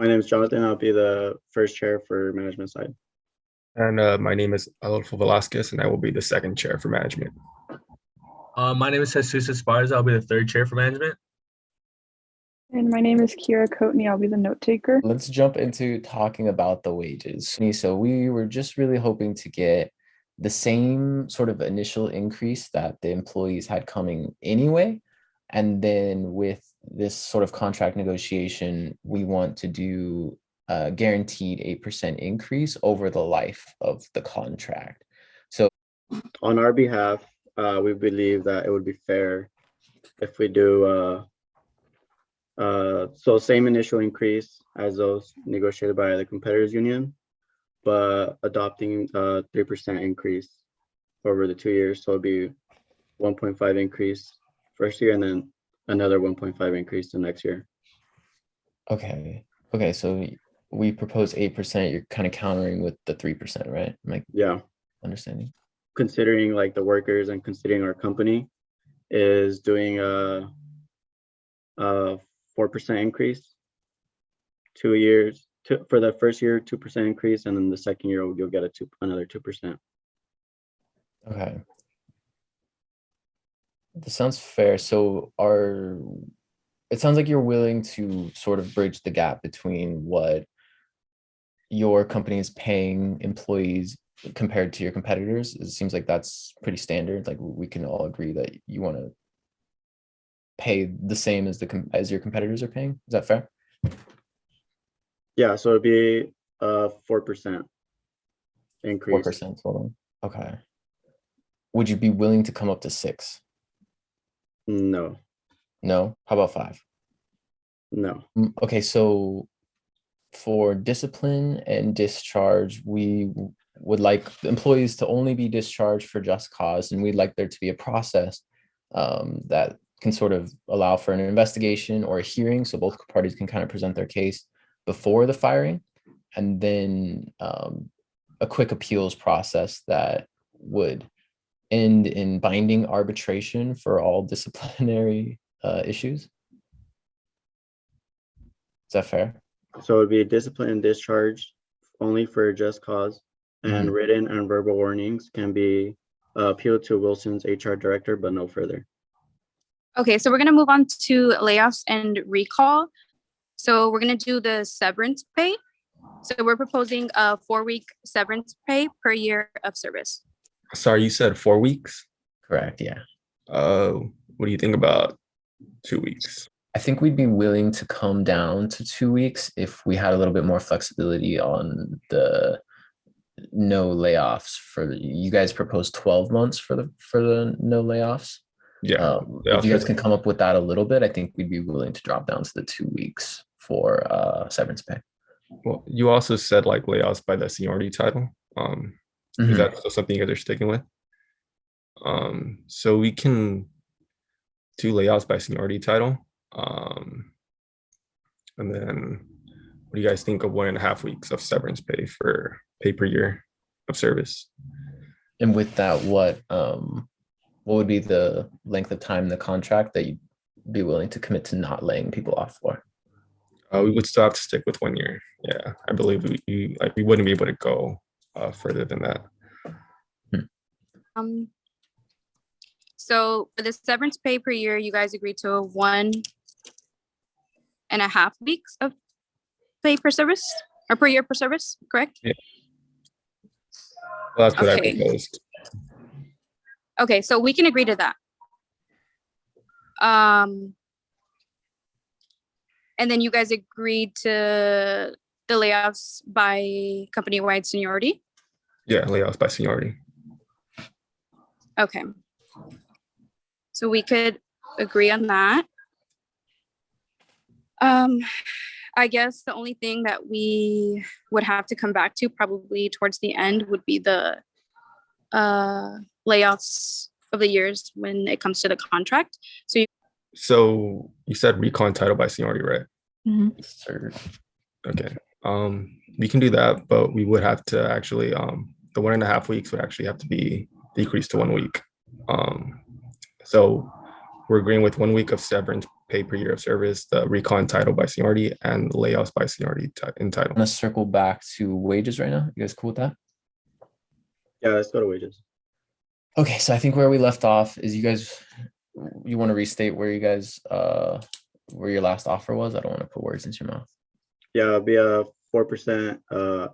My name is Jonathan. I'll be the first chair for management side. And my name is Adolfo Velasquez, and I will be the second chair for management. My name is Jesus Esparza. I'll be the third chair for management. And my name is Kira Coatney. I'll be the note taker. Let's jump into talking about the wages. So we were just really hoping to get the same sort of initial increase that the employees had coming anyway. And then with this sort of contract negotiation, we want to do a guaranteed 8% increase over the life of the contract. So On our behalf, we believe that it would be fair if we do so same initial increase as those negotiated by the competitors union, but adopting a 3% increase over the 2 years. So it'd be 1.5 increase first year and then another 1.5 increase the next year. Okay, so we propose 8%. You're kind of countering with the 3%, right? Am I Yeah, understanding? considering like the workers and considering our company is doing a 4% increase, 2 years for the first year, 2% increase, and then the second year you'll get another 2%. Okay. This sounds fair. So it sounds like you're willing to sort of bridge the gap between what your company is paying employees compared to your competitors. It seems like that's pretty standard. Like we can all agree that you want to pay the same as your competitors are paying. Is that fair? Yeah, so it'd be a 4% increase. 4% total. Okay. Would you be willing to come up to 6? No, No? How about 5? no. Okay, so for discipline and discharge, we would like employees to only be discharged for just cause, and we'd like there to be a process that can sort of allow for an investigation or a hearing, so both parties can kind of present their case before the firing, and then a quick appeals process that would end in binding arbitration for all disciplinary issues. Is that fair? So it'd be discipline and discharge only for just cause, and written and verbal warnings can be appealed to Wilson's HR director, but no further. Okay, so we're going to move on to layoffs and recall. So we're going to do the severance pay. So we're proposing a 4-week severance pay per year of service. Sorry, you said 4 weeks? Correct, yeah. What do you think about 2 weeks? I think we'd be willing to come down to 2 weeks if we had a little bit more flexibility on the no layoffs. You guys proposed 12 months for the no layoffs. Yeah. If you guys can come up with that a little bit, I think we'd be willing to drop down to the 2 weeks for severance pay. Well, you also said like layoffs by the seniority title. Is that still something you guys are sticking with? So we can do layoffs by seniority title. And then what do you guys think of 1.5 weeks of severance pay per year of service? And with that, what would be the length of time in the contract that you'd be willing to commit to not laying people off for? We would still have to stick with 1 year. Yeah, I believe we wouldn't be able to go further than that. So for the severance pay per year, you guys agreed to 1.5 weeks of pay per service or per year per service, correct? Yeah. Well, that's what Okay. I proposed. Okay, so we can agree to that. And then you guys agreed to the layoffs by company-wide seniority? Yeah, layoffs by seniority. Okay. So we could agree on that. I guess the only thing that we would have to come back to probably towards the end would be the layoffs of the years when it comes to the contract. So you said recon title by seniority, right? Sir. Okay. We can do that, but we would have to actually the 1.5 weeks would actually have to be decreased to 1 week. So we're agreeing with 1 week of severance pay per year of service, the recall and title by seniority, and layoffs by seniority in title. I'm gonna circle back to wages right now. You guys cool with that? Yeah, let's go to wages. Okay, so I think where we left off is you want to restate where you guys where your last offer was? I don't want to put words into your mouth. Yeah, it'll be a 4%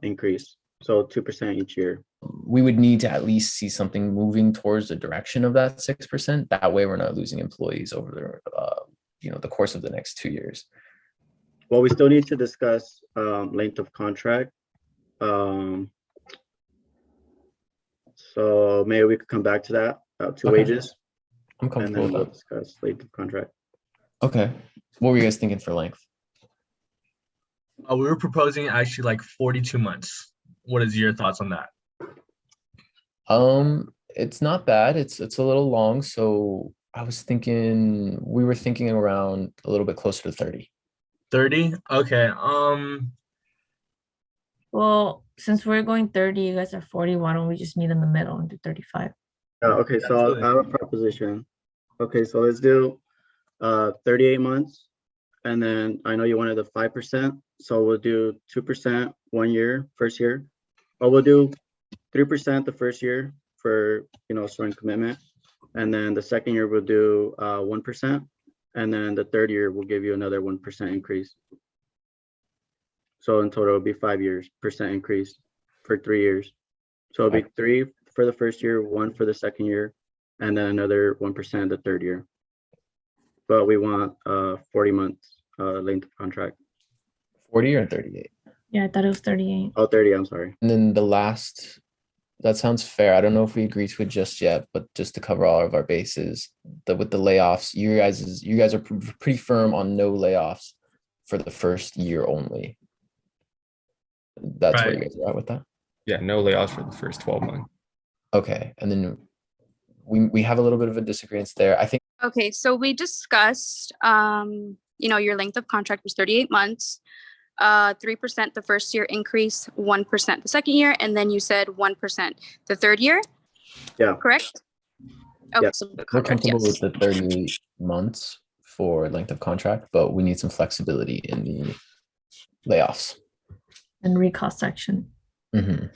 increase, so 2% each year. We would need to at least see something moving towards the direction of that 6%. That way we're not losing employees over the course of the next 2 years. Well, we still need to discuss length of contract. So maybe we could come back to that, to Okay. wages, I'm and comfortable then we'll with discuss length of contract. that. Okay. What were you guys thinking for length? We were proposing actually like 42 months. What is your thoughts on that? It's not bad. It's a little long. So we were thinking around a little bit closer to 30. 30? Okay. Well, since we're going 30, you guys are 40, why don't we just meet in the middle and do 35? Okay, so Absolutely. I have a proposition. Okay, so let's do 38 months. And then I know you wanted the 5%, so we'll do 2% 1 year, first year. Or we'll do 3% the first year for, showing commitment. And then the second year we'll do 1%. And then the third year we'll give you another 1% increase. So in total it'll be 5 years, percent increase for 3 years. So it'll be 3 for the first year, 1 for the second year, and then another 1% the third year. But we want 40 months length of contract. 40 or 38? Yeah, I thought it was 38. Oh, 30, I'm sorry. And then that sounds fair. I don't know if we agree to it just yet, but just to cover all of our bases, with the layoffs, you guys are pretty firm on no layoffs for the first year only. That's where you Right. guys are at with that? Yeah, no layoffs for the first 12 months. Okay, and then we have a little bit of a disagreement there. I think Okay, so we discussed, your length of contract was 38 months, 3% the first year increase, 1% the second year, and then you said 1% the third year? Yeah. Correct? Okay, Yeah. so the we're contract, comfortable yes. with the 38 months for length of contract, but we need some flexibility in the layoffs. And recall section. Mhm.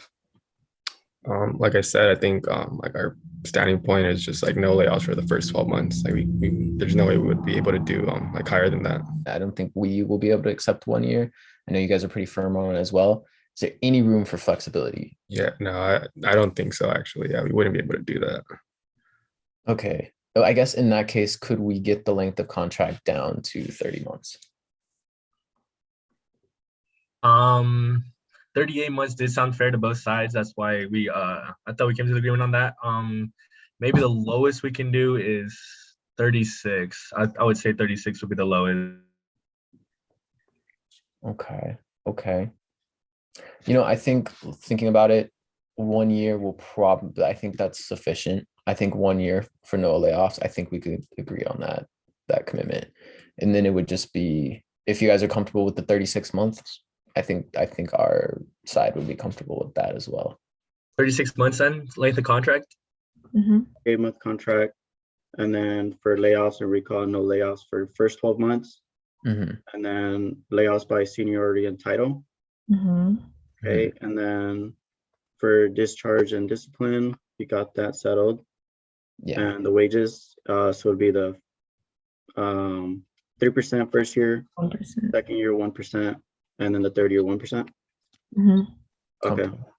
Like I said, I think like our standing point is just like no layoffs for the first 12 months. Like there's no way we would be able to do like higher than that. I don't think we will be able to accept 1 year. I know you guys are pretty firm on it as well. Is there any room for flexibility? Yeah, no, I don't think so actually. Yeah, we wouldn't be able to do that. Okay. So I guess in that case, could we get the length of contract down to 30 months? 38 months did sound fair to both sides. That's why I thought we came to the agreement on that. Maybe the lowest we can do is 36. I would say 36 would be the lowest. Okay. I think thinking about it, 1 year I think that's sufficient. I think 1 year for no layoffs, I think we could agree on that commitment. And then it would just be, if you guys are comfortable with the 36 months, I think our side would be comfortable with that as well. 36 months then, length of contract? Mm-hmm. 8-month contract. And then for layoffs and recall, no layoffs for first 12 months. Mhm. And then layoffs by seniority and title. Mm-hmm. Okay, and then for discharge and discipline, we got that settled. Yeah. And the wages, so it'd be the 3% first year, 1%. second year 1%, and then the third year 1%. Mm-hmm. Okay, Comfortable.